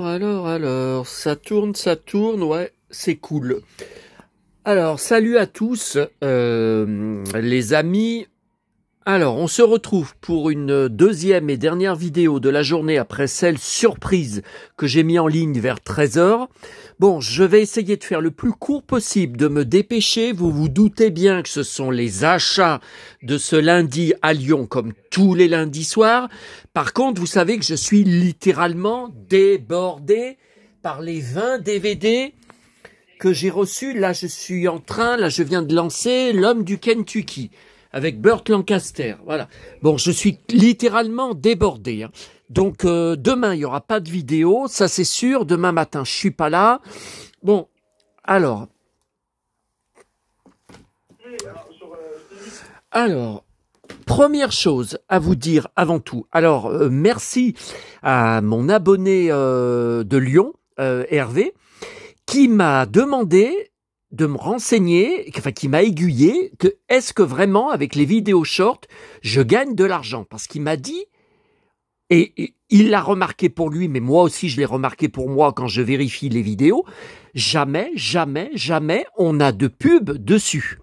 Alors, ça tourne, ouais, c'est cool. Alors, salut à tous, les amis. Alors, on se retrouve pour une deuxième et dernière vidéo de la journée après celle surprise que j'ai mis en ligne vers 13 h. Bon, je vais essayer de faire le plus court possible, de me dépêcher. Vous vous doutez bien que ce sont les achats de ce lundi à Lyon, comme tous les lundis soirs. Par contre, vous savez que je suis littéralement débordé par les 20 DVD que j'ai reçus. Là, je viens de lancer L'Homme du Kentucky avec Burt Lancaster, voilà. Bon, je suis littéralement débordé, hein. Donc, demain, il n'y aura pas de vidéo, ça c'est sûr. Demain matin, je suis pas là. Bon, alors, première chose à vous dire avant tout. Alors, merci à mon abonné de Lyon, Hervé, qui m'a demandé de me renseigner, enfin qui m'a aiguillé, que est-ce que vraiment avec les vidéos short, je gagne de l'argent? Parce qu'il m'a dit, et il l'a remarqué pour lui, mais moi aussi je l'ai remarqué pour moi quand je vérifie les vidéos, jamais on a de pub dessus.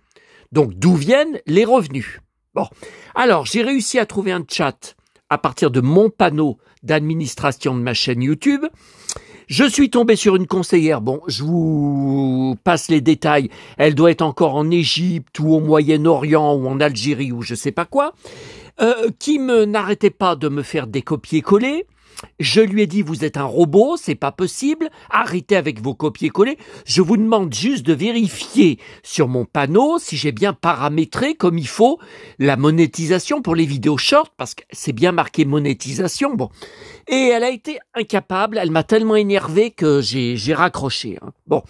Donc d'où viennent les revenus? Bon, alors j'ai réussi à trouver un chat à partir de mon panneau d'administration de ma chaîne YouTube. Je suis tombé sur une conseillère, bon, je vous passe les détails, elle doit être encore en Égypte ou au Moyen-Orient ou en Algérie ou je sais pas quoi, qui n'arrêtait pas de me faire des copier-coller. Je lui ai dit, vous êtes un robot, c'est pas possible, arrêtez avec vos copier-coller. Je vous demande juste de vérifier sur mon panneau si j'ai bien paramétré comme il faut la monétisation pour les vidéos short, parce que c'est bien marqué monétisation, bon. Et elle a été incapable, elle m'a tellement énervé que j'ai raccroché, hein. Bon.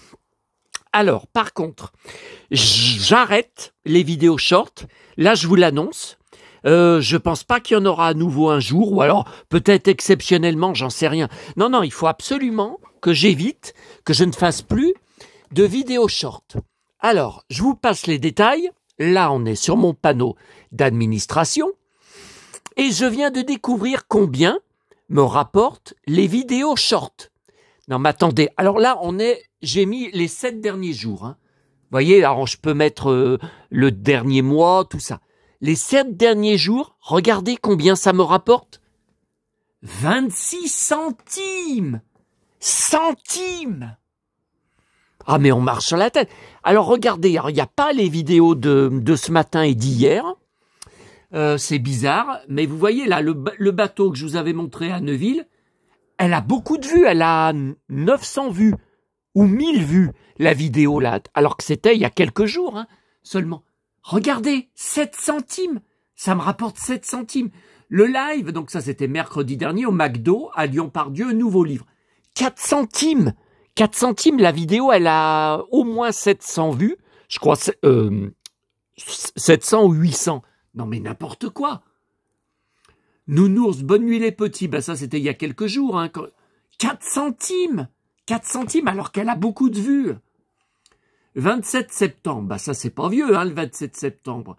Alors, par contre, j'arrête les vidéos short, là je vous l'annonce. Je pense pas qu'il y en aura à nouveau un jour, ou alors peut-être exceptionnellement, j'en sais rien. Non, il faut absolument que j'évite, que je ne fasse plus de vidéos short. Alors, je vous passe les détails. Là, on est sur mon panneau d'administration. Et je viens de découvrir combien me rapportent les vidéos short. Non, mais attendez. Alors là, j'ai mis les 7 derniers jours, hein. Vous voyez, alors je peux mettre le dernier mois, tout ça. Les 7 derniers jours, regardez combien ça me rapporte. 26 centimes. Centimes. Ah, mais on marche sur la tête. Alors, regardez, il n'y a pas les vidéos de ce matin et d'hier. C'est bizarre. Mais vous voyez, là, le bateau que je vous avais montré à Neuville, elle a beaucoup de vues. Elle a 900 vues ou 1000 vues, la vidéo, là. Alors que c'était il y a quelques jours, hein, seulement. Regardez, 7 centimes, ça me rapporte 7 centimes. Le live, donc ça c'était mercredi dernier au McDo à Lyon-Part-Dieu, nouveau livre. 4 centimes, 4 centimes, la vidéo elle a au moins 700 vues, je crois 700 ou 800. Non mais n'importe quoi. Nounours, bonne nuit les petits, ben ça c'était il y a quelques jours. Hein. 4 centimes, 4 centimes alors qu'elle a beaucoup de vues. 27 septembre, bah ça c'est pas vieux, hein, le 27 septembre.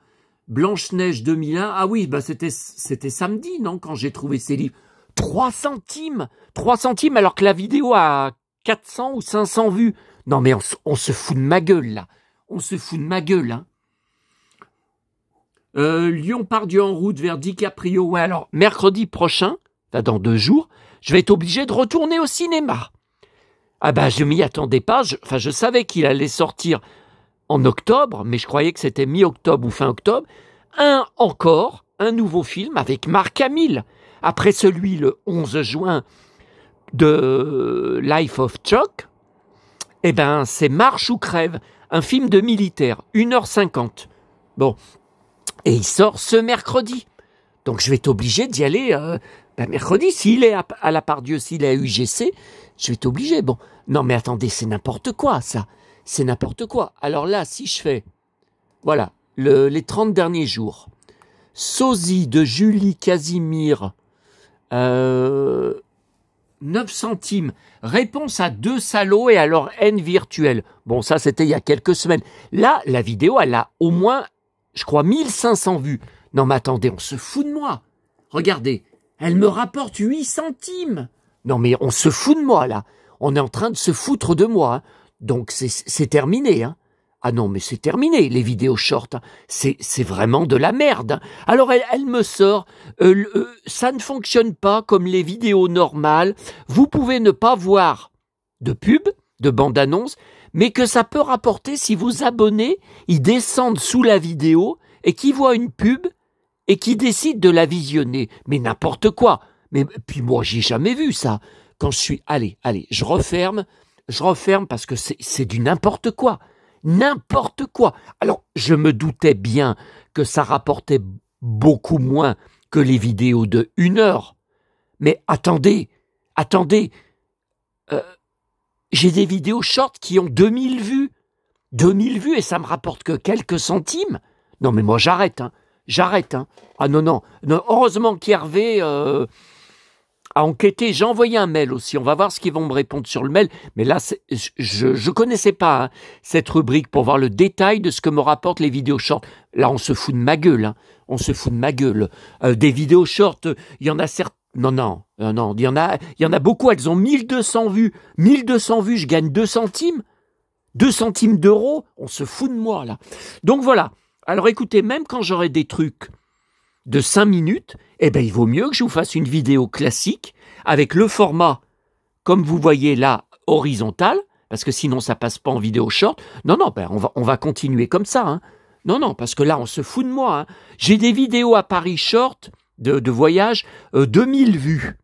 Blanche-Neige 2001, ah oui, bah c'était samedi, non, quand j'ai trouvé ces livres. 3 centimes alors que la vidéo a 400 ou 500 vues. Non mais on se fout de ma gueule, là. On se fout de ma gueule, hein. Lyon-Part-Dieu en route vers DiCaprio. Ouais, alors, mercredi prochain, là, dans 2 jours, je vais être obligé de retourner au cinéma. Ah ben, je m'y attendais pas. Je savais qu'il allait sortir en octobre, mais je croyais que c'était mi-octobre ou fin octobre. Un nouveau film avec Marc Hamill. Après celui le 11 juin de Life of Chuck, eh ben, c'est Marche ou crève, un film de militaire, 1h50. Bon, et il sort ce mercredi. Donc je vais être obligé d'y aller mercredi, s'il est à la Part-Dieu, s'il est à UGC, je vais être obligé. Bon, non mais attendez, c'est n'importe quoi ça. C'est n'importe quoi. Alors là, si je fais, voilà, les 30 derniers jours. Sosie de Julie Casimir, 9 centimes. Réponse à 2 salauds et à leur haine virtuelle. Bon, ça c'était il y a quelques semaines. Là, la vidéo, elle a au moins, je crois, 1500 vues. Non mais attendez, on se fout de moi. Regardez, elle me rapporte 8 centimes. Non mais on se fout de moi là. On est en train de se foutre de moi. Hein. Donc c'est terminé. Hein. Ah non mais c'est terminé les vidéos short. Hein. C'est vraiment de la merde. Hein. Alors elle me sort. Ça ne fonctionne pas comme les vidéos normales. Vous pouvez ne pas voir de pub, de bande-annonce, mais que ça peut rapporter si vous abonnez, ils descendent sous la vidéo et qu'ils voient une pub et qu'ils décident de la visionner. Mais n'importe quoi. Mais puis moi, j'ai jamais vu ça. Quand je suis... Allez, je referme parce que c'est du n'importe quoi. N'importe quoi. Alors, je me doutais bien que ça rapportait beaucoup moins que les vidéos de 1 heure. Mais attendez. J'ai des vidéos short qui ont 2000 vues. 2000 vues et ça me rapporte que quelques centimes. Non mais moi j'arrête. Ah non. Heureusement qu'Hervé a enquêté. J'ai envoyé un mail aussi. On va voir ce qu'ils vont me répondre sur le mail. Mais là, je connaissais pas hein, cette rubrique pour voir le détail de ce que me rapportent les vidéos short. Là, on se fout de ma gueule. Hein. On se fout de ma gueule. Des vidéos short, il y en a certains. Non, il y en a beaucoup, elles ont 1200 vues. 1200 vues, je gagne 2 centimes. 2 centimes d'euros, on se fout de moi, là. Donc voilà. Alors écoutez, même quand j'aurai des trucs de 5 minutes, eh ben il vaut mieux que je vous fasse une vidéo classique avec le format, comme vous voyez là, horizontal, parce que sinon ça passe pas en vidéo short. Non, ben on va continuer comme ça, hein. Non, parce que là, on se fout de moi, hein. J'ai des vidéos à Paris short, de voyage, 2000 vues.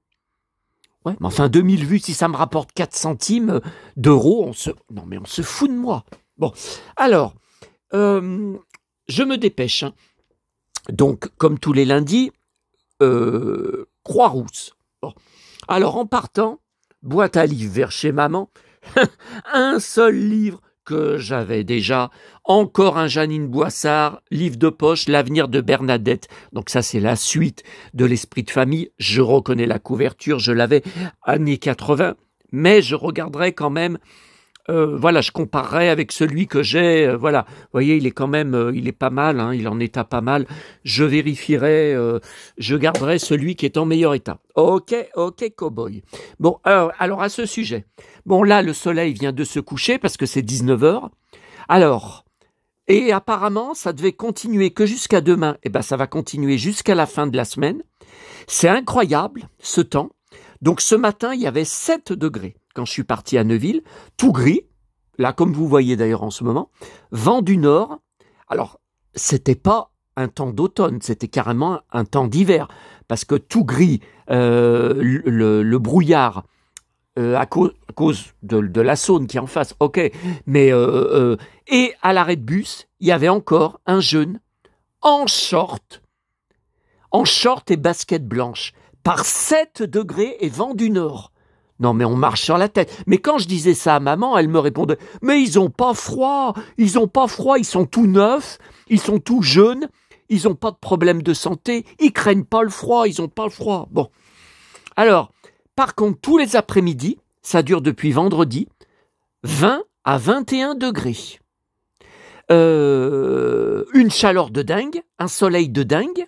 Ouais, mais enfin 2000 vues, si ça me rapporte 4 centimes d'euros, on se fout de moi. Bon, alors, je me dépêche. Hein. Donc, comme tous les lundis, Croix-Rousse. Bon. Alors, en partant, boîte à livres vers chez maman, un seul livre que j'avais déjà, encore un Jeannine Boissard, livre de poche, L'avenir de Bernadette. Donc ça, c'est la suite de l'Esprit de famille. Je reconnais la couverture, je l'avais années 80, mais je regarderai quand même, je comparerai avec celui que j'ai, voilà. Vous voyez, il est quand même, il est pas mal, hein, il en est à pas mal. Je vérifierai, je garderai celui qui est en meilleur état. Ok, cowboy. Bon, alors à ce sujet. Bon, là, le soleil vient de se coucher parce que c'est 19h. Alors, et apparemment, ça devait continuer que jusqu'à demain. Eh ben, ça va continuer jusqu'à la fin de la semaine. C'est incroyable, ce temps. Donc, ce matin, il y avait 7 degrés quand je suis parti à Neuville. Tout gris. Là, comme vous voyez d'ailleurs en ce moment. Vent du nord. Alors, c'était pas un temps d'automne, c'était carrément un temps d'hiver. Parce que tout gris, le brouillard, à cause de la Saône qui est en face, ok, mais et à l'arrêt de bus, il y avait encore un jeune en short et basket blanche, par 7 degrés et vent du nord. Non mais on marche sur la tête. Mais quand je disais ça à maman, elle me répondait « Mais ils ont pas froid, ils sont tout neufs, ils sont tout jeunes, ils ont pas de problème de santé, ils craignent pas le froid, ils ont pas le froid. » Bon, alors... Par contre, tous les après-midi, ça dure depuis vendredi, 20 à 21 degrés. Une chaleur de dingue, un soleil de dingue.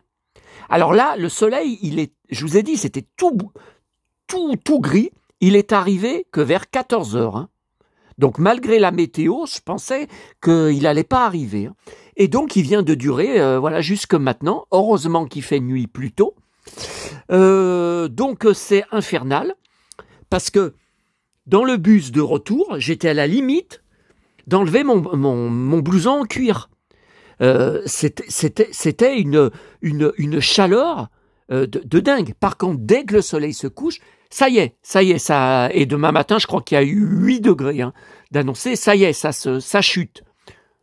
Alors là, le soleil, je vous ai dit, c'était tout gris. Il est arrivé que vers 14h. Hein. Donc malgré la météo, je pensais qu'il n'allait pas arriver. Hein. Et donc il vient de durer jusque maintenant. Heureusement qu'il fait nuit plus tôt. Donc c'est infernal parce que dans le bus de retour, j'étais à la limite d'enlever mon blouson en cuir. C'était une chaleur de dingue. Par contre, dès que le soleil se couche, ça y est, et demain matin, je crois qu'il y a eu 8 degrés d'annoncer, ça y est, ça chute.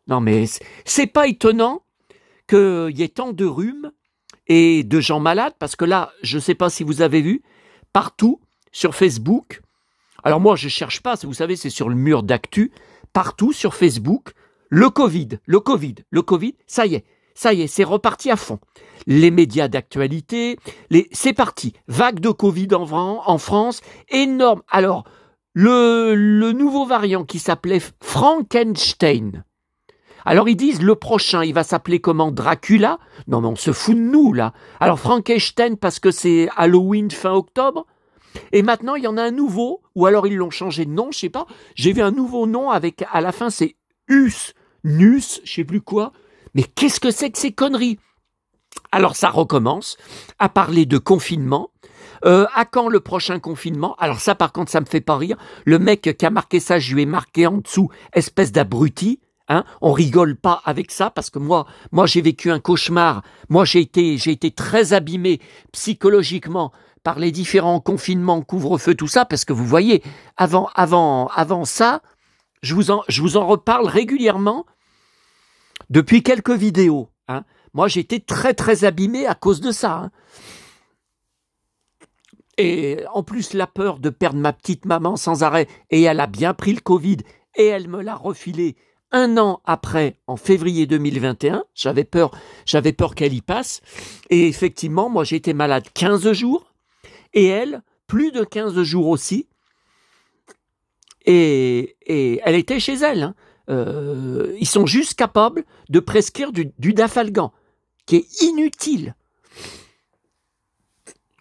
Non mais c'est pas étonnant qu'il y ait tant de rhumes et de gens malades, parce que là, je ne sais pas si vous avez vu, partout, sur Facebook, alors moi je ne cherche pas, vous savez, c'est sur le mur d'actu, partout sur Facebook, le Covid, ça y est, c'est reparti à fond. Les médias d'actualité, c'est parti, vague de Covid en France, énorme. Alors, le nouveau variant qui s'appelait Frankenstein, alors ils disent le prochain, il va s'appeler comment, Dracula? Non mais on se fout de nous là. Alors Frankenstein parce que c'est Halloween fin octobre? Et maintenant, il y en a un nouveau, ou alors ils l'ont changé de nom, je sais pas. J'ai vu un nouveau nom avec, à la fin, c'est US, NUS, je sais plus quoi. Mais qu'est-ce que c'est que ces conneries? Alors ça recommence à parler de confinement. À quand le prochain confinement? Alors ça, par contre, ça me fait pas rire. Le mec qui a marqué ça, je lui ai marqué en dessous, espèce d'abruti. Hein, on rigole pas avec ça parce que moi j'ai vécu un cauchemar. Moi j'ai été très abîmé psychologiquement par les différents confinements, couvre-feu, tout ça, parce que vous voyez, avant ça, je vous en reparle régulièrement depuis quelques vidéos. Hein. Moi j'ai été très très abîmé à cause de ça. Hein. Et en plus la peur de perdre ma petite maman sans arrêt, et elle a bien pris le Covid, et elle me l'a refilé 1 an après, en février 2021, j'avais peur qu'elle y passe. Et effectivement, moi j'ai été malade 15 jours, et elle, plus de 15 jours aussi. Et elle était chez elle. Hein. Ils sont juste capables de prescrire du Dafalgan, qui est inutile.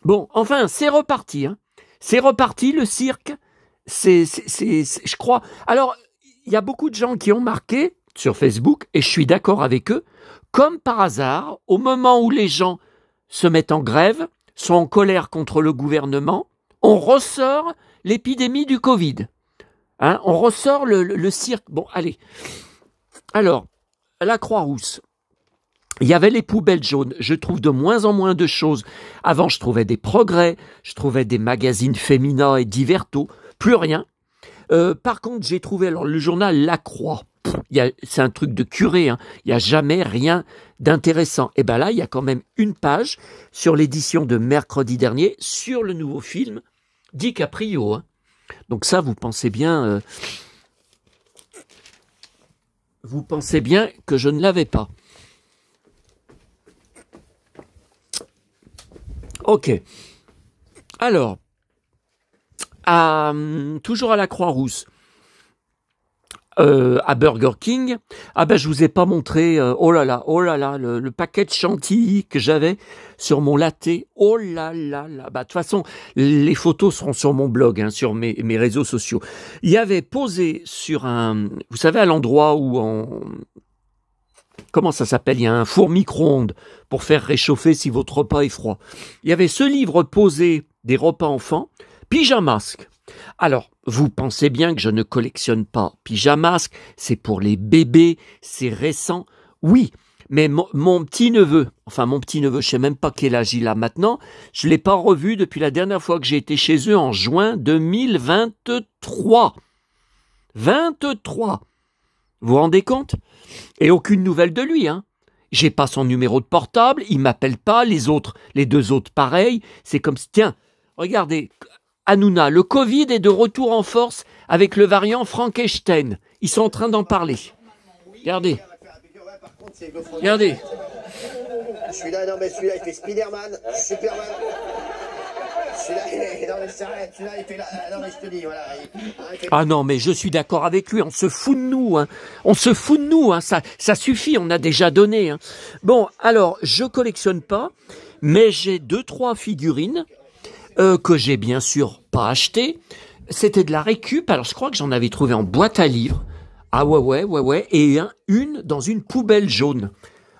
Bon, enfin, c'est reparti. Hein. C'est reparti, le cirque. Je crois... Alors... Il y a beaucoup de gens qui ont marqué sur Facebook, et je suis d'accord avec eux, comme par hasard, au moment où les gens se mettent en grève, sont en colère contre le gouvernement, on ressort l'épidémie du Covid. Hein, on ressort le cirque. Bon, allez. Alors, la Croix-Rousse. Il y avait les poubelles jaunes. Je trouve de moins en moins de choses. Avant, je trouvais des progrès, je trouvais des magazines féminins et divertos. Plus rien. Par contre, j'ai trouvé alors le journal La Croix. C'est un truc de curé, hein. Il n'y a jamais rien d'intéressant. Et bien là, il y a quand même une page sur l'édition de mercredi dernier sur le nouveau film DiCaprio. Hein. Donc ça, vous pensez bien que je ne l'avais pas. Ok. Alors, toujours à la Croix-Rousse, à Burger King, ah ben je vous ai pas montré, oh là là, le paquet de chantilly que j'avais sur mon latte, oh là là là, bah de toute façon, les photos seront sur mon blog, hein, sur mes réseaux sociaux. Il y avait posé sur vous savez, à l'endroit où comment ça s'appelle, il y a un four micro-ondes pour faire réchauffer si votre repas est froid. Il y avait ce livre posé des repas enfants, Pyjamasque. Alors, vous pensez bien que je ne collectionne pas Pyjamasque, c'est pour les bébés, c'est récent. Oui, mais mon petit-neveu, je sais même pas quel âge il a maintenant, je l'ai pas revu depuis la dernière fois que j'ai été chez eux en juin 2023. 23. Vous vous rendez compte? Et aucune nouvelle de lui, hein. J'ai pas son numéro de portable, il m'appelle pas, les deux autres pareil. C'est comme, tiens, regardez, Hanouna, le Covid est de retour en force avec le variant Frankenstein. Ils sont en train d'en parler. Regardez. Regardez. Celui-là, non mais celui-là il fait Spider-Man, Superman. Celui-là, non mais c'est vrai, celui-là il fait non mais je te dis, voilà. Ah non, mais je suis d'accord avec lui, on se fout de nous, hein. On se fout de nous, hein. Ça suffit, on a déjà donné, hein. Bon, alors, je collectionne pas, mais j'ai 2-3 figurines que j'ai bien sûr pas achetées. C'était de la récup, alors je crois que j'en avais trouvé en boîte à livres. Ah ouais, et une dans une poubelle jaune.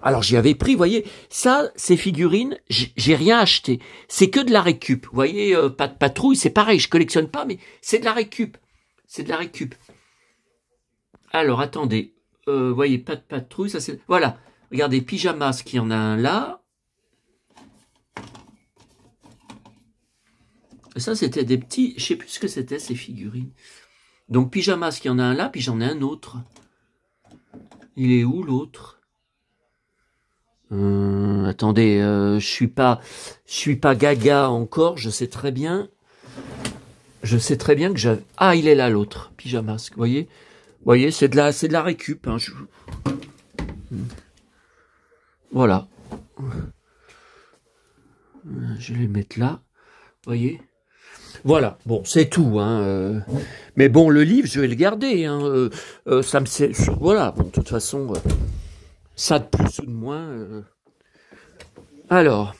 Alors j'y avais pris, vous voyez, ça, ces figurines, j'ai rien acheté. C'est que de la récup. Vous voyez, pas de patrouille, c'est pareil, je collectionne pas, mais c'est de la récup. C'est de la récup. Alors attendez, vous voyez, pas de patrouille, ça c'est... Voilà, regardez, Pyjamas, qui en a un là. Ça c'était des petits, je sais plus ce que c'était ces figurines. Donc Pyjamas, qui en a un là, puis j'en ai un autre. Il est où l'autre? Attendez, je suis pas gaga encore, je sais très bien que j'avais... Ah, il est là l'autre, Pyjamas, vous voyez, c'est de la récup, hein, voilà. Je vais les mettre là, vous voyez. Voilà, bon, c'est tout, hein. Mais bon, le livre, je vais le garder, hein. Ça me... Voilà, bon, de toute façon... Ça de plus ou de moins. Alors,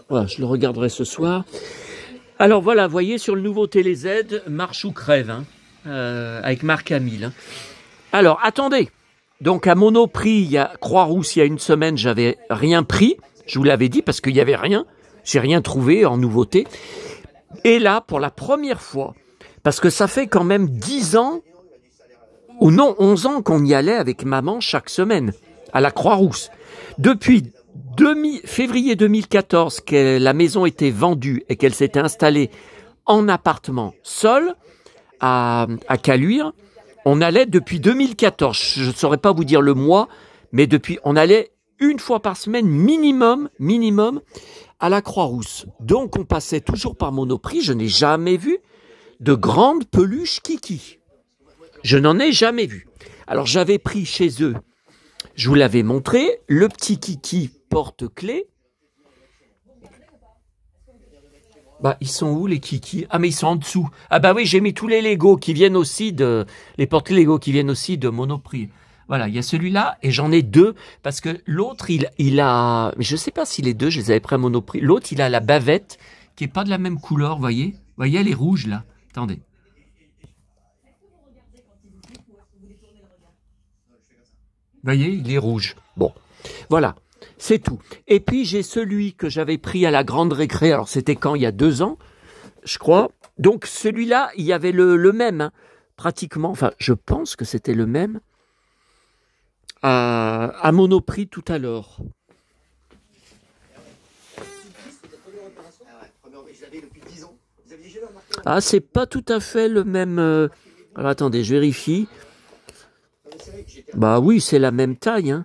voilà, je le regarderai ce soir. Alors voilà, vous voyez sur le nouveau TéléZ, marche ou crève, hein, avec Marc Hamill. Hein. Alors, attendez. Donc à Monoprix, il y a Croix-Rousse, il y a une semaine, j'avais rien pris. Je vous l'avais dit parce qu'il n'y avait rien. J'ai rien trouvé en nouveauté. Et là, pour la première fois, parce que ça fait quand même 10 ans, ou non, 11 ans qu'on y allait avec maman chaque semaine, à la Croix-Rousse. Depuis février 2014, que la maison était vendue et qu'elle s'était installée en appartement seule, à Caluire, on allait depuis 2014, je ne saurais pas vous dire le mois, mais depuis, on allait une fois par semaine minimum, à la Croix-Rousse. Donc on passait toujours par Monoprix, je n'ai jamais vu de grandes peluches Kiki. Je n'en ai jamais vu. Alors j'avais pris chez eux, je vous l'avais montré, le petit Kiki porte-clés. Bah, ils sont où les Kiki? Ah, mais ils sont en dessous. Ah bah oui, j'ai mis tous les Lego qui viennent aussi les porte-clés Lego qui viennent aussi de Monoprix. Voilà, il y a celui-là et j'en ai deux parce que l'autre, il a, mais je sais pas si les deux, je les avais pris à Monoprix. L'autre, il a la bavette qui est pas de la même couleur, voyez? Vous voyez, elle est rouge là. Attendez. Voyez, il est rouge. Bon, voilà, c'est tout. Et puis j'ai celui que j'avais pris à la grande récré. Alors c'était quand? Il y a 2 ans, je crois. Donc celui-là, il y avait le même, hein, pratiquement. Enfin, je pense que c'était le même à Monoprix tout à l'heure. Ah, c'est pas tout à fait le même. Alors attendez, je vérifie. Bah oui, c'est la même taille. Hein.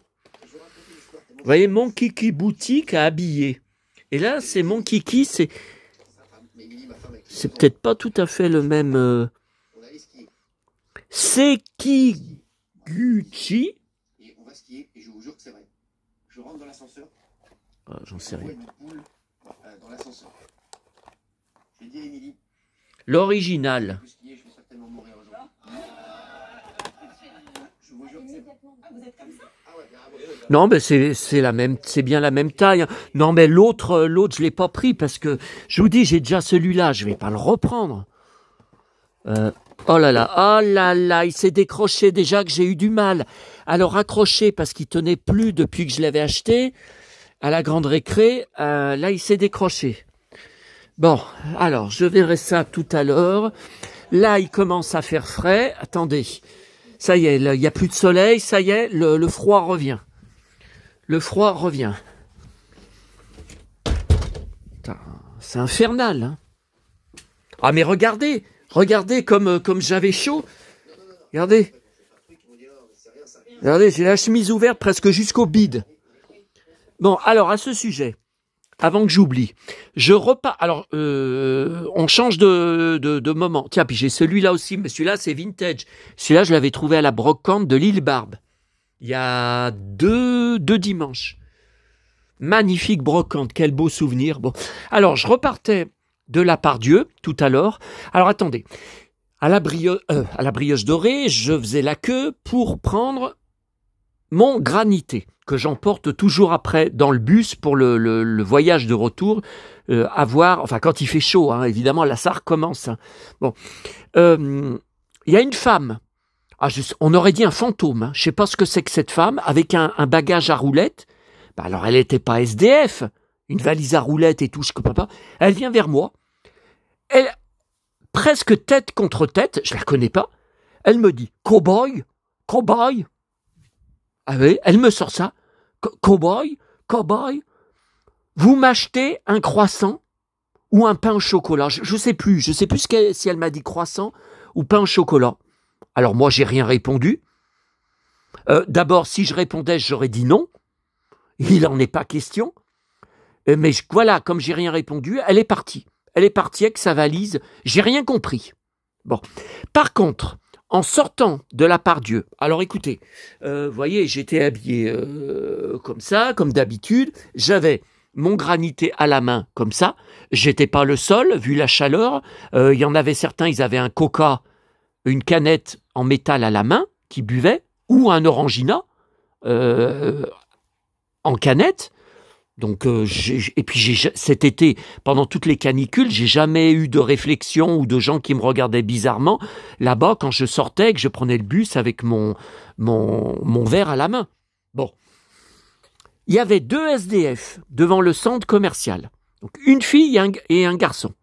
Vous voyez, mon Kiki boutique à habiller. Et là, c'est mon Kiki, c'est peut-être pas tout à fait le même. Sekiguchi. On va skier et je vous jure que c'est vrai. Je rentre dans l'ascenseur. Ah, j'en sais rien. Dans l'ascenseur. Je vais dire Émilie. L'original. Je vais certainement mourir aujourd'hui. Je vous jure que c'est vrai. Vous êtes comme ça? Non, mais c'est la même, c'est bien la même taille. Non, mais l'autre, je l'ai pas pris parce que je vous dis, j'ai déjà celui-là, je vais pas le reprendre. Oh là là, il s'est décroché déjà que j'ai eu du mal à le raccrocher parce qu'il tenait plus depuis que je l'avais acheté à la grande récré. Là, il s'est décroché. Bon, alors je verrai ça tout à l'heure. Là, il commence à faire frais. Attendez, ça y est, il y a plus de soleil. Ça y est, le froid revient. Le froid revient. C'est infernal. Hein. Ah mais regardez comme j'avais chaud. Regardez. Regardez, j'ai la chemise ouverte presque jusqu'au bide. Bon, alors à ce sujet, avant que j'oublie, je repars. Alors, on change de moment. Tiens, puis j'ai celui-là aussi, mais celui-là c'est vintage. Celui-là, je l'avais trouvé à la brocante de l'île Barbe. Il y a deux dimanches. Magnifique brocante, quel beau souvenir. Bon, alors je repartais de la Part-Dieu tout à l'heure. Alors attendez, à la brioche dorée, je faisais la queue pour prendre mon granité que j'emporte toujours après dans le bus pour le voyage de retour. Enfin quand il fait chaud, hein, évidemment, là ça recommence. Hein. Bon, il y a une femme. On aurait dit un fantôme. Hein. Je ne sais pas ce que c'est que cette femme avec un bagage à roulettes. Bah alors elle n'était pas SDF, une valise à roulettes et tout, je ne comprends pas. Elle vient vers moi. Elle, presque tête contre tête, je la connais pas. Elle me dit cowboy. Ah oui, elle me sort ça. Cowboy. Vous m'achetez un croissant ou un pain au chocolat. Je sais plus si elle m'a dit croissant ou pain au chocolat. Alors moi, j'ai rien répondu. D'abord, si je répondais, j'aurais dit non. Il n'en est pas question. Mais voilà, comme j'ai rien répondu, elle est partie. Elle est partie avec sa valise. J'ai rien compris. Bon. Par contre, en sortant de la Part-Dieu, alors écoutez, vous voyez, j'étais habillé comme ça, comme d'habitude. J'avais mon granité à la main, comme ça. J'étais pas le seul, vu la chaleur. Il y en avait certains, ils avaient un coca, une canette en métal à la main, qui buvaient, ou un orangina en canette. Donc, et puis cet été, pendant toutes les canicules, j'ai jamais eu de réflexion ou de gens qui me regardaient bizarrement. Là-bas, quand je sortais, que je prenais le bus avec mon verre à la main. Bon. Il y avait 2 SDF devant le centre commercial. Donc, une fille et un garçon,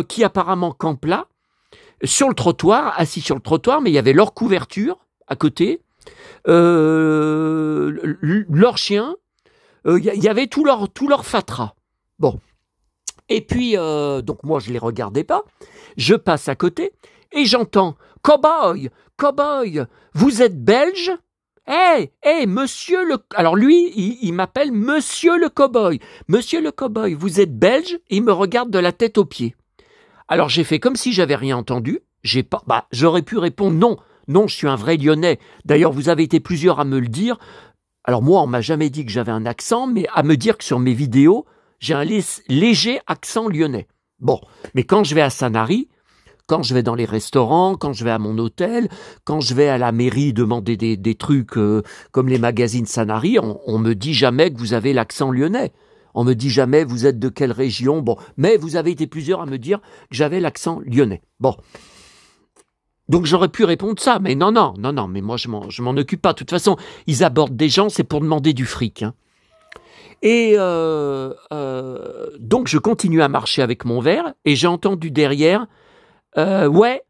qui apparemment campent là, sur le trottoir, assis sur le trottoir, mais il y avait leur couverture à côté, leur chien, il y avait tout leur fatras. Bon. Et puis, donc moi, je les regardais pas. Je passe à côté et j'entends « Cow-boy, cow-boy, vous êtes belge ?» Hey, monsieur le... Alors lui, il m'appelle monsieur le cow-boy. Monsieur le cow-boy, vous êtes belge? Et il me regarde de la tête aux pieds. Alors j'ai fait comme si j'avais rien entendu. J'aurais pu répondre non. Non, je suis un vrai Lyonnais. D'ailleurs, vous avez été plusieurs à me le dire. Alors moi, on m'a jamais dit que j'avais un accent, mais à me dire que sur mes vidéos, j'ai un léger accent lyonnais. Bon, mais quand je vais à Sanary, quand je vais dans les restaurants, quand je vais à mon hôtel, quand je vais à la mairie demander des trucs comme les magazines Sanary, on me dit jamais que vous avez l'accent lyonnais. On me dit jamais vous êtes de quelle région. Bon, mais vous avez été plusieurs à me dire que j'avais l'accent lyonnais. Bon. Donc j'aurais pu répondre ça, mais non, mais moi je m'en occupe pas. De toute façon, ils abordent des gens, c'est pour demander du fric. Hein. Et donc je continue à marcher avec mon verre et j'ai entendu derrière, ouais,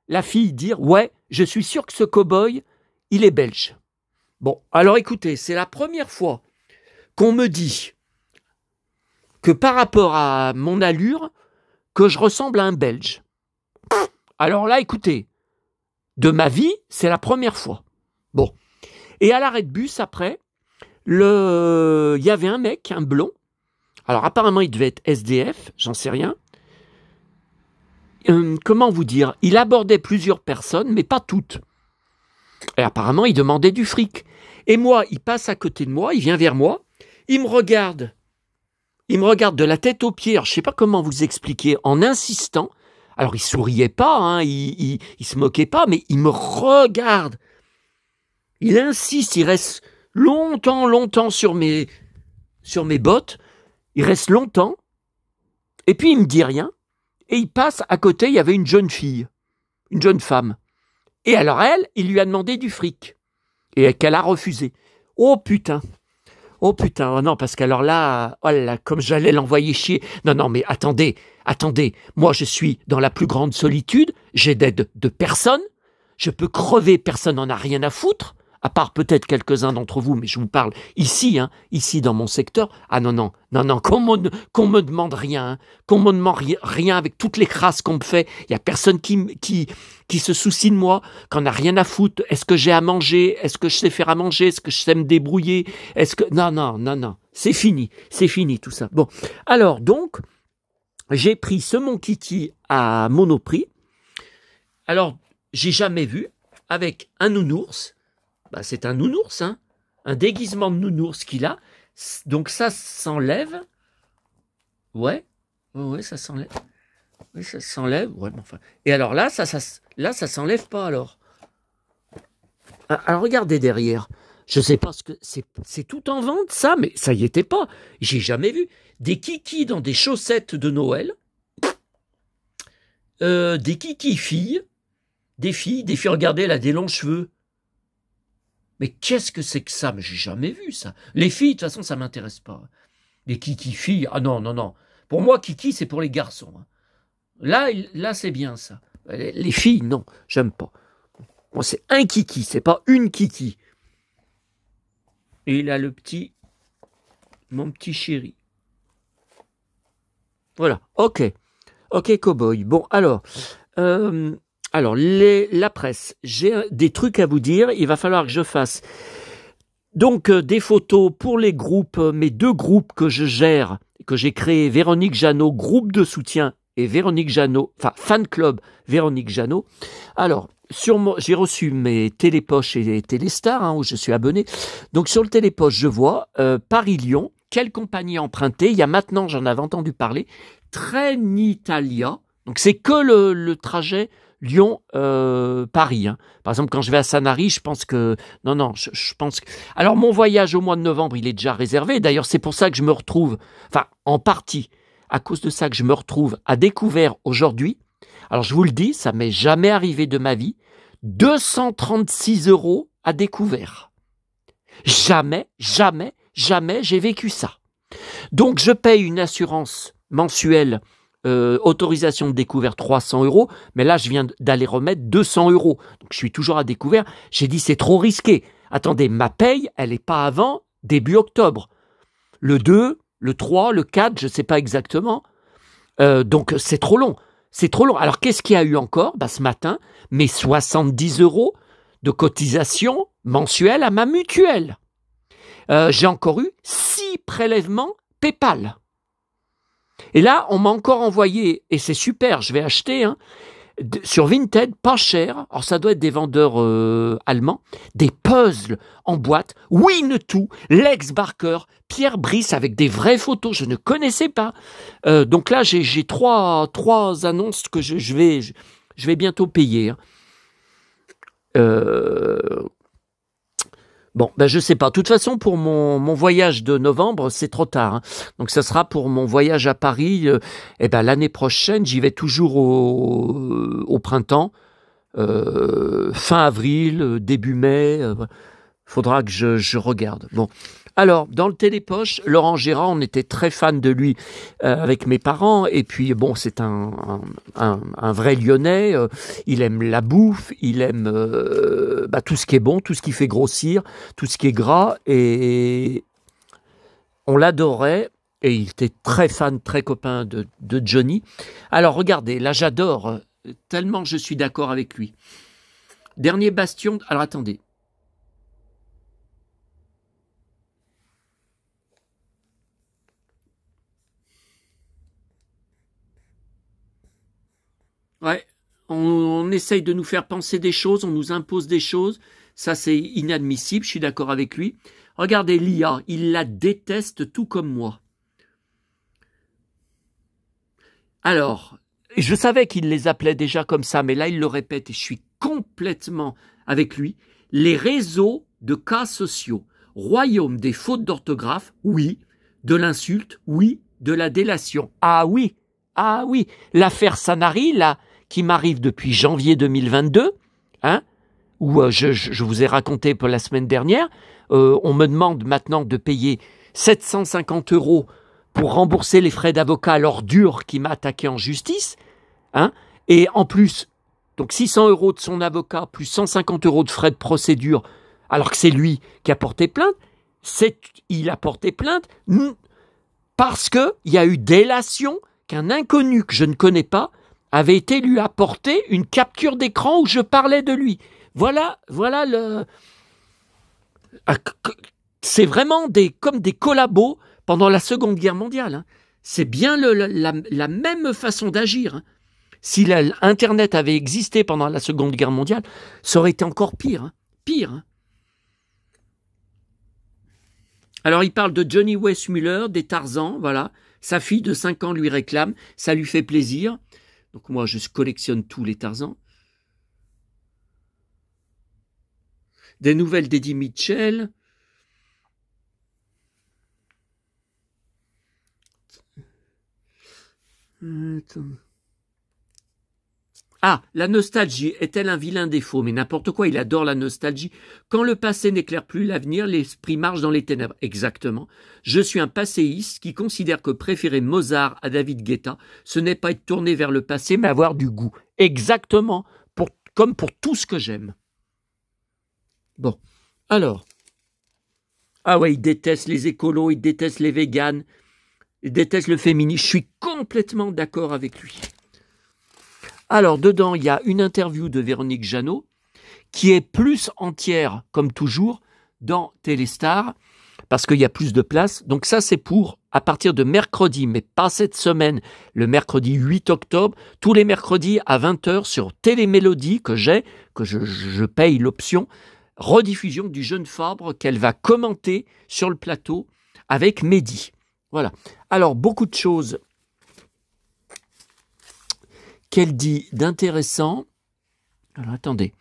la fille dire, ouais, je suis sûr que ce cow-boy, il est belge. Bon, alors écoutez, c'est la première fois qu'on me dit que par rapport à mon allure, que je ressemble à un Belge. Alors là, écoutez, de ma vie, c'est la première fois. Bon. Et à l'arrêt de bus, après, il y avait un mec, un blond. Alors apparemment, il devait être SDF, j'en sais rien. Comment vous dire? Il abordait plusieurs personnes, mais pas toutes. Et apparemment, il demandait du fric. Et moi, il passe à côté de moi, il vient vers moi, il me regarde de la tête aux pieds. Alors, je ne sais pas comment vous expliquer, en insistant. Alors, il souriait pas, hein, il se moquait pas, mais il me regarde. Il insiste, il reste longtemps sur mes bottes. Il reste longtemps. Et puis, il me dit rien. Et il passe à côté, il y avait une jeune fille, une jeune femme. Et alors, il lui a demandé du fric. Et qu'elle a refusé. Oh putain, oh non, parce qu'alors là, oh là, comme j'allais l'envoyer chier. Non, mais attendez, moi je suis dans la plus grande solitude, j'ai d'aide de personne, je peux crever, personne n'en a rien à foutre, à part peut-être quelques-uns d'entre vous, mais je vous parle ici, hein, ici dans mon secteur. Ah non, qu'on me demande rien, hein, qu'on me demande rien avec toutes les crasses qu'on me fait, il y a personne qui se soucie de moi, qu'on n'a rien à foutre. Est-ce que j'ai à manger? Est-ce que je sais faire à manger? Est-ce que je sais me débrouiller? Est-ce que... Non, c'est fini tout ça. Bon, alors donc, j'ai pris ce mon kiki à Monoprix. Alors, j'ai jamais vu avec un nounours. C'est un nounours, hein, un déguisement de nounours qu'il a. Donc ça s'enlève. Ouais, ça s'enlève. Oui, ça s'enlève. Ouais, mais enfin. Et alors là, ça s'enlève pas alors. Alors regardez derrière. Je sais pas ce que c'est tout en vente ça, mais ça y était pas. J'ai jamais vu des kikis dans des chaussettes de Noël. Des kikis filles, des filles. Regardez là, des longs cheveux. Mais qu'est-ce que c'est que ça? Mais j'ai jamais vu ça. Les filles, de toute façon, ça m'intéresse pas. Les kiki filles, ah non. Pour moi, kiki, c'est pour les garçons. Là, c'est bien ça. Les filles, non, j'aime pas. Moi, c'est un kiki, c'est pas une kiki. Et il a mon petit chéri. Voilà, ok, cowboy. Bon, alors... la presse, j'ai des trucs à vous dire, il va falloir que je fasse donc des photos pour les groupes, mes 2 groupes que je gère, que j'ai créé, Véronique Jeannot, groupe de soutien, et Véronique Jeannot, enfin fan club Véronique Jeannot. Alors, j'ai reçu mes télépoches et téléstar, hein, où je suis abonné. Donc sur le télépoche, je vois Paris-Lyon, quelle compagnie empruntée? Il y a maintenant, j'en avais entendu parler, Trenitalia. Donc c'est que le trajet Lyon, Paris. Hein. Par exemple, quand je vais à Sanary, je pense que... Non, je pense que... Alors, mon voyage au mois de novembre, il est déjà réservé. D'ailleurs, c'est pour ça que je me retrouve, enfin, en partie, à cause de ça que je me retrouve à découvert aujourd'hui. Alors, je vous le dis, ça m'est jamais arrivé de ma vie. 236 € à découvert. Jamais j'ai vécu ça. Donc, je paye une assurance mensuelle, autorisation de découvert 300 €, mais là, je viens d'aller remettre 200 €. Donc, je suis toujours à découvert. J'ai dit, c'est trop risqué. Attendez, ma paye, elle n'est pas avant début octobre. Le 2, le 3, le 4, je ne sais pas exactement. Donc, c'est trop long. C'est trop long. Alors, qu'est-ce qu'il y a eu encore ce matin, mes 70 € de cotisation mensuelle à ma mutuelle. J'ai encore eu 6 prélèvements PayPal. Et là, on m'a encore envoyé, et c'est super, je vais acheter, sur Vinted, pas cher, alors ça doit être des vendeurs allemands, des puzzles en boîte, Winnetou, Lex Barker, Pierre Brice avec des vraies photos, je ne connaissais pas. Donc là, j'ai trois annonces que je vais bientôt payer. Bon, je sais pas. De toute façon, pour mon voyage de novembre, c'est trop tard. Hein. Donc, ça sera pour mon voyage à Paris. L'année prochaine, j'y vais toujours au printemps, fin avril, début mai. Faudra que je regarde. Bon. Alors, dans le Télépoche, Laurent Gérard, on était très fan de lui avec mes parents. Et puis, bon, c'est un vrai Lyonnais. Il aime la bouffe, il aime tout ce qui est bon, tout ce qui fait grossir, tout ce qui est gras. Et on l'adorait. Et il était très fan, très copain de Johnny. Alors, regardez, là, j'adore, tellement je suis d'accord avec lui. Dernier bastion... Alors, attendez. Ouais, on essaye de nous faire penser des choses, on nous impose des choses. Ça, c'est inadmissible, je suis d'accord avec lui. Regardez l'IA, il la déteste tout comme moi. Alors, je savais qu'il les appelait déjà comme ça, mais là, il le répète et je suis complètement avec lui. Les réseaux de cas sociaux, royaume des fautes d'orthographe, oui. De l'insulte, oui. De la délation, ah oui. L'affaire Sanary, là, qui m'arrive depuis janvier 2022, où je vous ai raconté pour la semaine dernière, on me demande maintenant de payer 750 € pour rembourser les frais d'avocat à l'ordure qui m'a attaqué en justice, et en plus, donc 600 € de son avocat, plus 150 € de frais de procédure, alors que c'est lui qui a porté plainte, il a porté plainte parce qu'il y a eu délation, qu'un inconnu que je ne connais pas avait été lui apporter une capture d'écran où je parlais de lui. Voilà le... C'est vraiment comme des collabos pendant la Seconde Guerre mondiale. C'est bien la même façon d'agir. Si Internet avait existé pendant la Seconde Guerre mondiale, ça aurait été encore pire. Pire. Alors, il parle de Johnny Weissmuller, des Tarzans, voilà. Sa fille de 5 ans lui réclame, ça lui fait plaisir. Donc moi, je collectionne tous les Tarzans. Des nouvelles d'Eddie Mitchell. Ah, la nostalgie est-elle un vilain défaut? Mais n'importe quoi, il adore la nostalgie. Quand le passé n'éclaire plus l'avenir, l'esprit marche dans les ténèbres. Exactement. Je suis un passéiste qui considère que préférer Mozart à David Guetta, ce n'est pas être tourné vers le passé, mais avoir du goût. Exactement. Comme pour tout ce que j'aime. Bon. Alors. Ah ouais, il déteste les écolos, il déteste les véganes, il déteste le féminisme. Je suis complètement d'accord avec lui. Alors, dedans, il y a une interview de Véronique Jeannot qui est plus entière, comme toujours, dans Téléstar, parce qu'il y a plus de place. Donc ça, c'est pour, à partir de mercredi, mais pas cette semaine, le mercredi 8 octobre, tous les mercredis à 20h sur Télémélodie, que je paye l'option, rediffusion du Jeune Fabre qu'elle va commenter sur le plateau avec Mehdi. Voilà. Alors, beaucoup de choses qu'elle dit d'intéressant. Alors, attendez.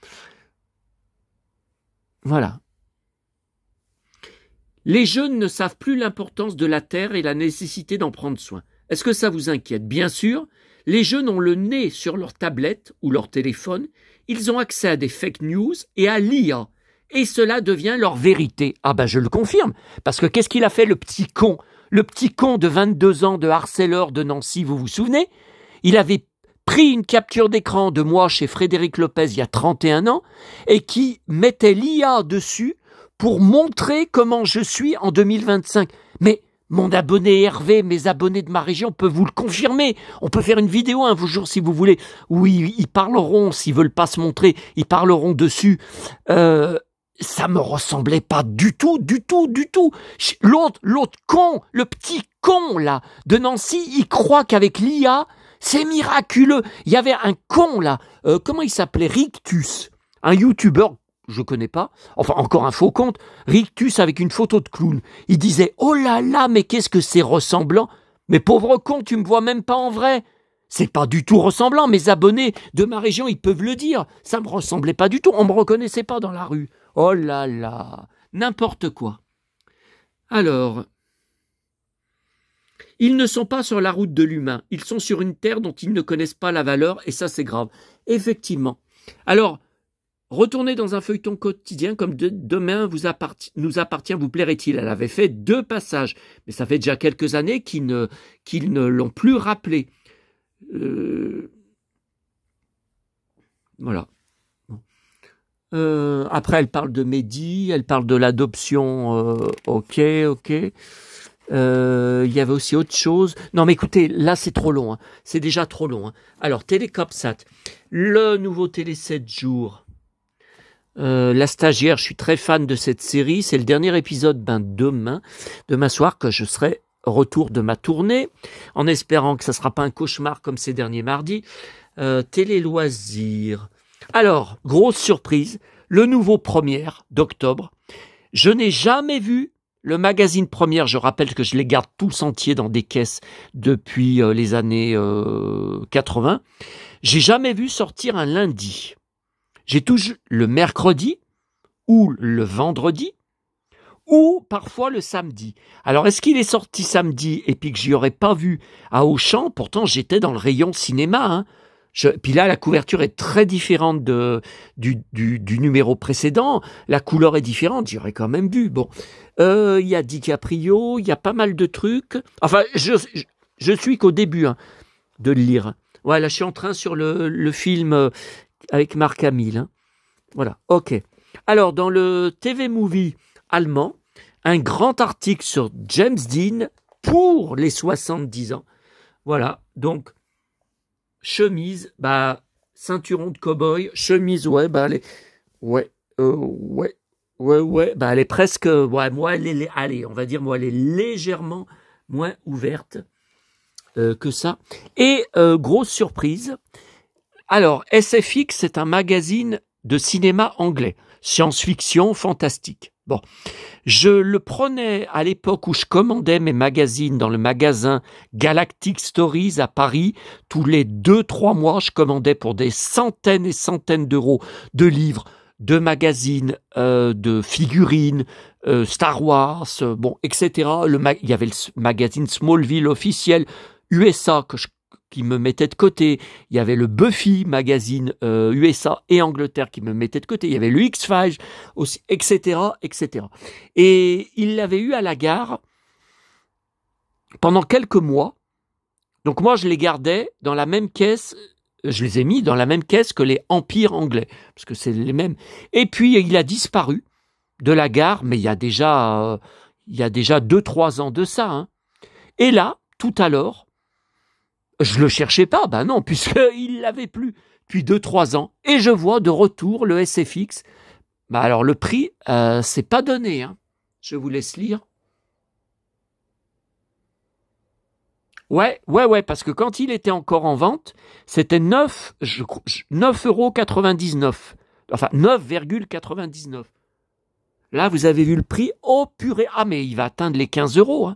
Voilà. Les jeunes ne savent plus l'importance de la terre et la nécessité d'en prendre soin. Est-ce que ça vous inquiète? Bien sûr, les jeunes ont le nez sur leur tablette ou leur téléphone, ils ont accès à des fake news et à l'IA, et cela devient leur vérité. Ah ben je le confirme, parce que qu'est-ce qu'il a fait le petit con? Le petit con de 22 ans de harceleur de Nancy, vous vous souvenez? Il avait pris une capture d'écran de moi chez Frédéric Lopez il y a 31 ans, et qui mettait l'IA dessus pour montrer comment je suis en 2025. Mais mon abonné Hervé, mes abonnés de ma région peuvent vous le confirmer. On peut faire une vidéo un jour si vous voulez, où ils parleront, s'ils veulent pas se montrer, ils parleront dessus. Ça me ressemblait pas du tout. L'autre con, le petit con là, de Nancy, il croit qu'avec l'IA, c'est miraculeux. Il y avait un con là, comment il s'appelait? Rictus, un youtubeur. Je connais pas, enfin encore un faux compte, Rictus avec une photo de clown. Il disait « Oh là là, mais qu'est-ce que c'est ressemblant !» Mais pauvre con, tu me vois même pas en vrai. C'est pas du tout ressemblant. Mes abonnés de ma région, ils peuvent le dire. Ça me ressemblait pas du tout. On me reconnaissait pas dans la rue. Oh là là, n'importe quoi. Alors, ils ne sont pas sur la route de l'humain. Ils sont sur une terre dont ils ne connaissent pas la valeur, et ça c'est grave. Effectivement. Alors, retourner dans un feuilleton quotidien comme demain nous appartient, vous plairait-il? Elle avait fait 2 passages, mais ça fait déjà quelques années qu'ils ne l'ont plus rappelé. Voilà. Après, elle parle de Mehdi, elle parle de l'adoption. Ok. Il y avait aussi autre chose. Non, mais écoutez, là, c'est trop long. Hein. C'est déjà trop long. Hein. Alors, Télécopsat, le nouveau Télé 7 jours. La stagiaire, je suis très fan de cette série. C'est le dernier épisode demain soir que je serai retour de ma tournée, en espérant que ça ne sera pas un cauchemar comme ces derniers mardis. Télé Loisirs. Alors, grosse surprise, le nouveau Première d'octobre. Je n'ai jamais vu le magazine Première. Je rappelle que je les garde tous entiers dans des caisses depuis les années 80. J'ai jamais vu sortir un lundi. J'ai toujours le mercredi ou le vendredi ou parfois le samedi. Alors, est-ce qu'il est sorti samedi et puis que j'y aurais pas vu à Auchan? Pourtant, j'étais dans le rayon cinéma. Hein. Puis là, la couverture est très différente du numéro précédent. La couleur est différente, j'y aurais quand même vu. Bon, il y a DiCaprio, il y a pas mal de trucs. Enfin, je suis qu'au début de le lire. Ouais, là, je suis en train sur le film avec Marc Hamill. Hein. Voilà, ok. Alors, dans le TV Movie allemand, un grand article sur James Dean pour les 70 ans. Voilà, donc, chemise, ceinturon de cow-boy, chemise, ouais, elle est presque, moi, allez, on va dire, moi, elle est légèrement moins ouverte que ça. Et, grosse surprise, alors, SFX, c'est un magazine de cinéma anglais, science-fiction, fantastique. Bon, je le prenais à l'époque où je commandais mes magazines dans le magasin Galactic Stories à Paris. Tous les 2-3 mois, je commandais pour des centaines et centaines d'euros de livres, de magazines, de figurines, Star Wars, etc. Il y avait le magazine Smallville officiel USA qui me mettait de côté. Il y avait le Buffy magazine USA et Angleterre qui me mettait de côté. Il y avait le X-Files aussi, etc., etc. Et il l'avait eu à la gare pendant quelques mois. Donc moi, je les gardais dans la même caisse. Je les ai mis dans la même caisse que les Empires anglais, parce que c'est les mêmes. Et puis, il a disparu de la gare, mais il y a déjà 2-3 ans de ça. Hein. Et là, tout à l'heure, je le cherchais pas, non, puisqu'il l'avait plus depuis 2-3 ans. Et je vois de retour le SFX. Alors le prix, c'est pas donné. Hein. Je vous laisse lire. Ouais, parce que quand il était encore en vente, c'était 9,99 €. Enfin, 9,99 €. Là, vous avez vu le prix. Oh purée, mais il va atteindre les 15 €. Hein.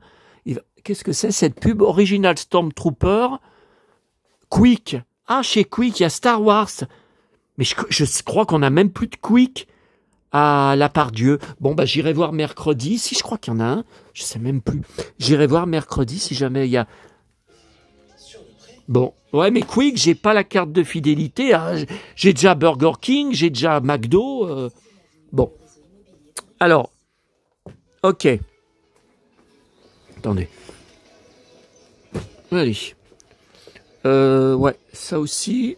Qu'est-ce que c'est cette pub? Original Stormtrooper, Quick. Chez Quick, il y a Star Wars. Mais je crois qu'on n'a même plus de Quick à la Pardieu. Bon, bah, j'irai voir mercredi. Si, je crois qu'il y en a un. Je sais même plus. J'irai voir mercredi si jamais il y a... Bon, ouais, mais Quick, j'ai pas la carte de fidélité. Hein. J'ai déjà Burger King, j'ai déjà McDo. Bon. Alors, ok. Attendez. Allez. Ouais, ça aussi.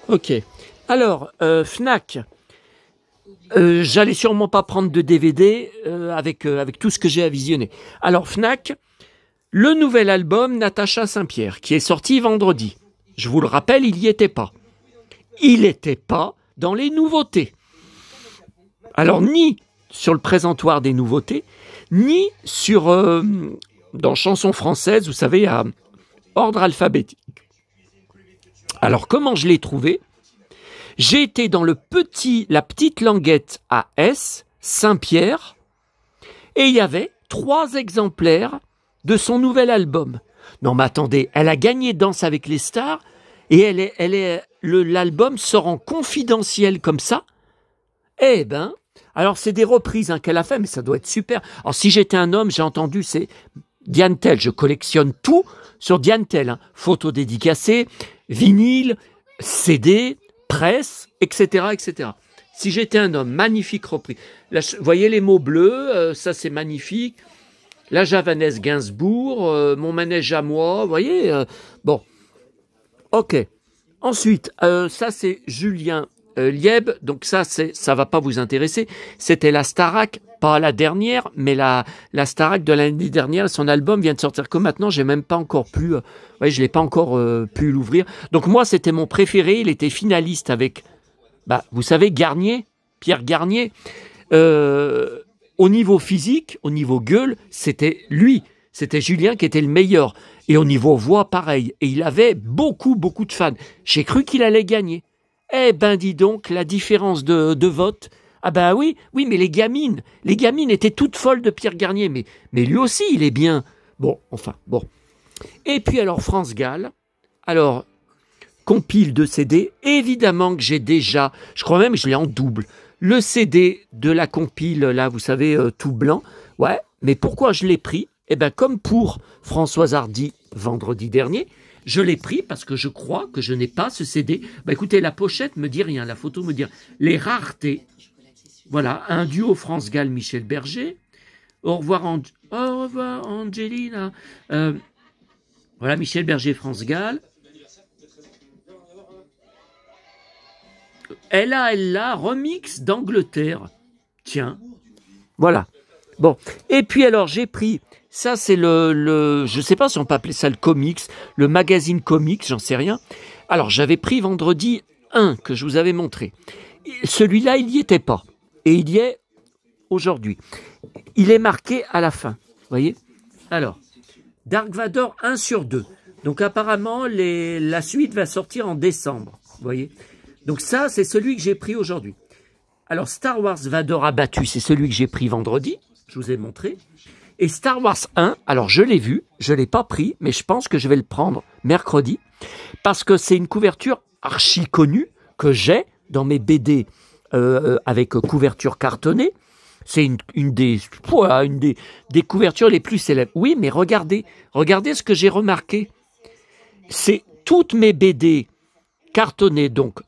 Ok. Alors, Fnac. J'allais sûrement pas prendre de DVD avec tout ce que j'ai à visionner. Alors, Fnac, le nouvel album Natacha Saint-Pierre, qui est sorti vendredi. Je vous le rappelle, il n'y était pas. Il n'était pas dans les nouveautés. Alors, ni sur le présentoir des nouveautés, ni sur dans chansons françaises, vous savez, à ordre alphabétique. Alors, comment je l'ai trouvé? J'ai été dans la petite languette à S, Saint-Pierre, et il y avait 3 exemplaires de son nouvel album. Non, mais attendez, elle a gagné Danse avec les stars, et l'album sort en confidentiel comme ça. Eh ben, alors c'est des reprises qu'elle a fait, mais ça doit être super. Alors si j'étais un homme, j'ai entendu, c'est Diane Tell, je collectionne tout sur Diane Tell, photos dédicacées, vinyle, CD, presse, etc., etc. Si j'étais un homme, magnifique reprise. Là, vous voyez les mots bleus, ça c'est magnifique. La Javanaise Gainsbourg, mon manège à moi, vous voyez. Bon, ok. Ensuite, ça c'est Julien Lieb, donc ça va pas vous intéresser. C'était la Starac, pas la dernière, mais la Starac de l'année dernière. Son album vient de sortir que maintenant, j'ai même pas encore pu, je l'ai pas encore pu l'ouvrir. Donc moi, c'était mon préféré. Il était finaliste avec, vous savez, Garnier, Pierre Garnier. Au niveau physique, au niveau gueule, c'était lui. C'était Julien qui était le meilleur. Et au niveau voix, pareil. Et il avait beaucoup, beaucoup de fans. J'ai cru qu'il allait gagner. Eh ben, dis donc, la différence de vote. Ah ben oui, mais les gamines étaient toutes folles de Pierre Garnier. Mais lui aussi, il est bien. Bon. Et puis alors, France Gall. Alors, compile de CD. Évidemment que j'ai déjà, je crois même que je l'ai en double. Le CD de la compile, là, vous savez, tout blanc. Ouais, mais pourquoi je l'ai pris? Eh bien, comme pour Françoise Hardy vendredi dernier, je l'ai pris parce que je crois que je n'ai pas ce CD. Écoutez, la pochette me dit rien, la photo me dit rien. Les raretés. Voilà, un duo France Gall, Michel Berger. Au revoir, Angelina. Voilà, Michel Berger, France Gall. Elle remix d'Angleterre. Tiens. Voilà. Bon. Et puis alors, j'ai pris, ça c'est je sais pas si on peut appeler ça le comics, le magazine comics, j'en sais rien. Alors, j'avais pris vendredi un que je vous avais montré. Celui-là, il n'y était pas. Et il y est aujourd'hui. Il est marqué à la fin. Vous voyez? Alors, Dark Vador 1/2. Donc apparemment, la suite va sortir en décembre. Vous voyez? Donc ça, c'est celui que j'ai pris aujourd'hui. Alors, Star Wars Vador abattu, c'est celui que j'ai pris vendredi. Je vous ai montré. Et Star Wars 1, alors je l'ai vu, je ne l'ai pas pris, mais je pense que je vais le prendre mercredi. Parce que c'est une couverture archi connue que j'ai dans mes BD avec couverture cartonnée. C'est une des couvertures les plus célèbres. Oui, mais regardez ce que j'ai remarqué. C'est toutes mes BD cartonnées, donc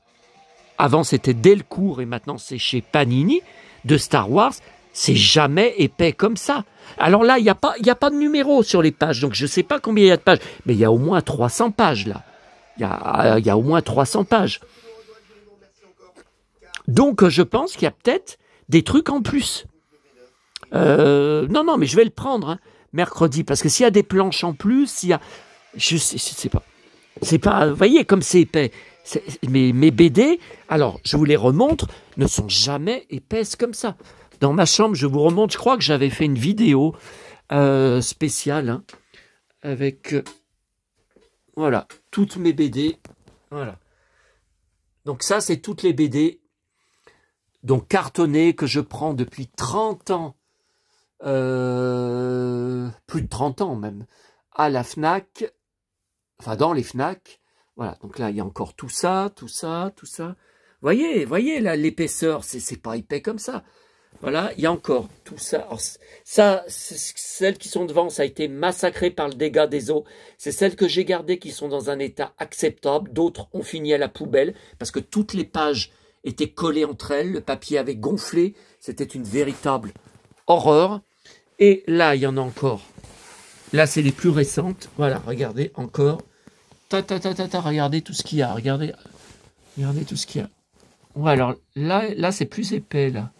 avant c'était Delcourt et maintenant c'est chez Panini, de Star Wars, c'est jamais épais comme ça. Alors là, il n'y a pas de numéro sur les pages, donc je ne sais pas combien il y a de pages, mais il y a au moins 300 pages là. Il y a au moins 300 pages. Donc je pense qu'il y a peut-être des trucs en plus. Non, mais je vais le prendre mercredi, parce que s'il y a des planches en plus, je sais pas. C'est pas, vous voyez, comme c'est épais. Mes BD, alors je vous les remontre, ne sont jamais épaisses comme ça. Dans ma chambre, je vous remontre, je crois que j'avais fait une vidéo spéciale avec voilà, toutes mes BD. Voilà. Donc ça, c'est toutes les BD donc cartonnées que je prends depuis 30 ans, plus de 30 ans même, à la Fnac, enfin dans les Fnac. Voilà, donc là, il y a encore tout ça, tout ça, tout ça. Voyez, là, l'épaisseur, c'est pas épais comme ça. Voilà, il y a encore tout ça. Alors, ça, celles qui sont devant, ça a été massacré par le dégât des eaux. C'est celles que j'ai gardées qui sont dans un état acceptable. D'autres ont fini à la poubelle parce que toutes les pages étaient collées entre elles. Le papier avait gonflé. C'était une véritable horreur. Et là, il y en a encore. Là, c'est les plus récentes. Voilà, regardez encore. Regardez tout ce qu'il y a. Regardez tout ce qu'il y a. Ouais, alors là c'est plus épais, là.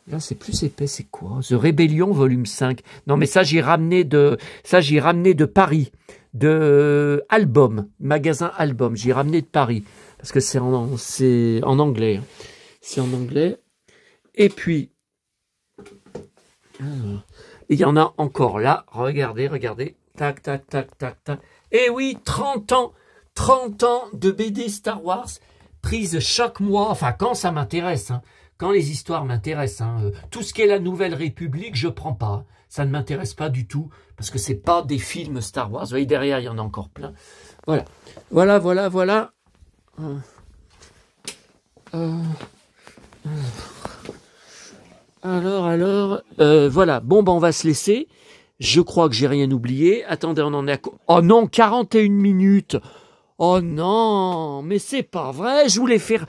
Là, c'est plus épais, c'est quoi? The Rebellion, volume 5. Non, mais ça, j'ai ramené de Paris. De Album, magasin Album. J'ai ramené de Paris. Parce que c'est en anglais. C'est en anglais. Et puis, il y en a encore là. Regardez. Tac. Et oui, 30 ans de BD Star Wars, prise chaque mois, enfin, quand ça m'intéresse, hein. Quand les histoires m'intéressent, hein, tout ce qui est la Nouvelle République, je prends pas. Ça ne m'intéresse pas du tout, parce que c'est pas des films Star Wars. Vous voyez, derrière, il y en a encore plein. Voilà. Alors, voilà. Bon, ben, on va se laisser. Je crois que j'ai rien oublié. Attendez, on en est à... Oh non, 41 minutes. Oh non, mais c'est pas vrai. Je voulais faire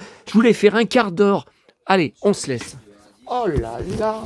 un quart d'heure. Allez, on se laisse. Oh là là.